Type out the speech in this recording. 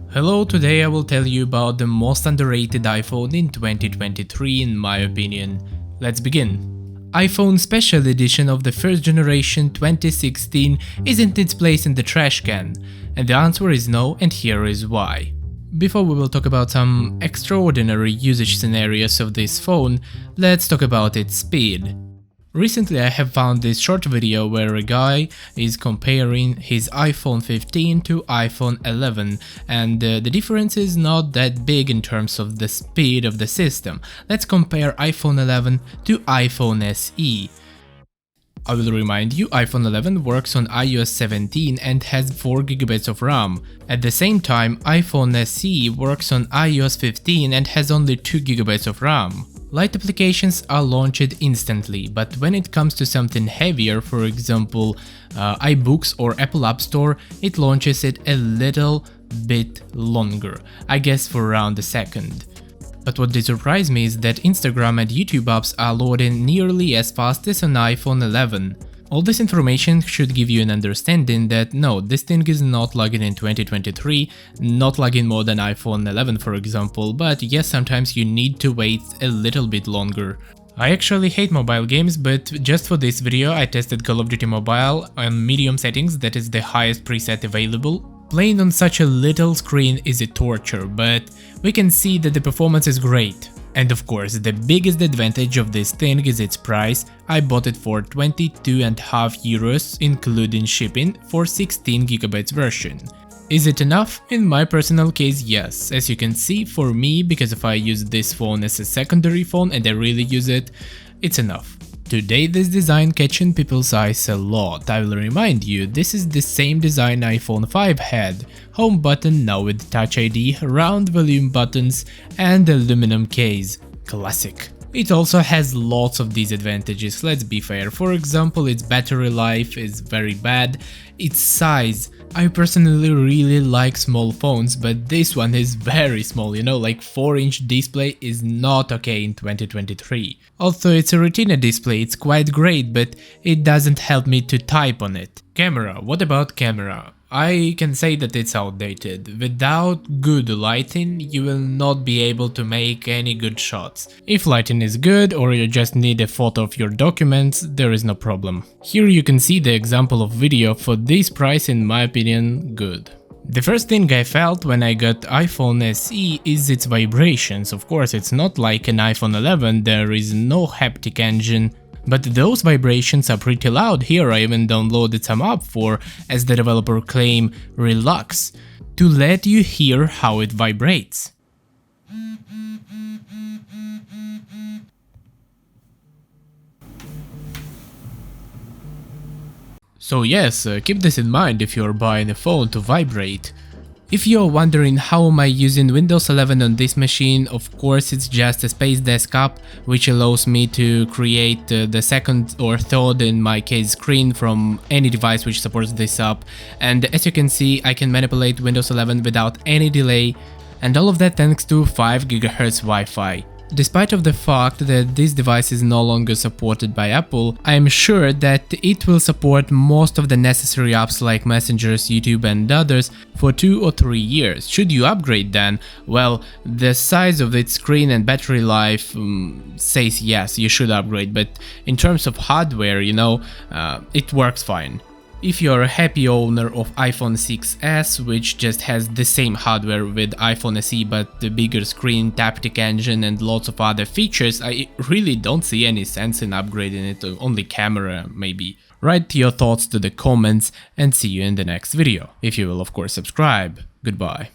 Hello, today I will tell you about the most underrated iPhone in 2023 in my opinion. Let's begin. iPhone Special Edition of the first generation 2016 isn't its place in the trash can, and the answer is no, and here is why. Before we will talk about some extraordinary usage scenarios of this phone, let's talk about its speed. Recently I have found this short video where a guy is comparing his iPhone 15 to iPhone 11 and the difference is not that big in terms of the speed of the system. Let's compare iPhone 11 to iPhone SE. I will remind you, iPhone 11 works on iOS 17 and has 4GB of RAM. At the same time, iPhone SE works on iOS 15 and has only 2GB of RAM. Light applications are launched instantly, but when it comes to something heavier, for example iBooks or Apple App Store, it launches it a little bit longer, I guess for around a second. But what did surprise me is that Instagram and YouTube apps are loading nearly as fast as on iPhone 11. All this information should give you an understanding that no, this thing is not lagging in 2023, not lagging more than iPhone 11 for example, but yes, sometimes you need to wait a little bit longer. I actually hate mobile games, but just for this video I tested Call of Duty Mobile on medium settings, that is the highest preset available. Playing on such a little screen is a torture, but we can see that the performance is great. And of course, the biggest advantage of this thing is its price. I bought it for 22.5 euros including shipping for 16GB version. Is it enough? In my personal case, yes. As you can see, for me, because if I use this phone as a secondary phone and I really use it, it's enough. Today this design catching people's eyes a lot. I will remind you, this is the same design iPhone 5 had. Home button now with Touch ID, round volume buttons and aluminum case. Classic. It also has lots of disadvantages, let's be fair. For example, its battery life is very bad, its size. I personally really like small phones, but this one is very small, you know, like 4-inch display is not okay in 2023. Although it's a Retina display, it's quite great, but it doesn't help me to type on it. Camera, what about camera? I can say that it's outdated. Without good lighting, you will not be able to make any good shots. If lighting is good or you just need a photo of your documents, there is no problem. Here you can see the example of video for this price, in my opinion, good. The first thing I felt when I got iPhone SE is its vibrations. Of course, it's not like an iPhone 11, there is no haptic engine. But those vibrations are pretty loud. Here I even downloaded some app for, as the developer claim, Relax, to let you hear how it vibrates. So yes, keep this in mind if you're buying a phone to vibrate. If you're wondering how am I using Windows 11 on this machine, of course it's just a Space Desktop, which allows me to create the second or third, in my case, screen from any device which supports this app. And as you can see, I can manipulate Windows 11 without any delay, and all of that thanks to 5 GHz Wi-Fi. Despite of the fact that this device is no longer supported by Apple, I am sure that it will support most of the necessary apps like Messengers, YouTube and others for 2 or 3 years. Should you upgrade then? Well, the size of its screen and battery life says yes, you should upgrade, but in terms of hardware, you know, it works fine. If you're a happy owner of iPhone 6s, which just has the same hardware with iPhone SE but the bigger screen, haptic engine and lots of other features, I really don't see any sense in upgrading it to only camera maybe. Write your thoughts to the comments and see you in the next video, if you will of course subscribe. Goodbye.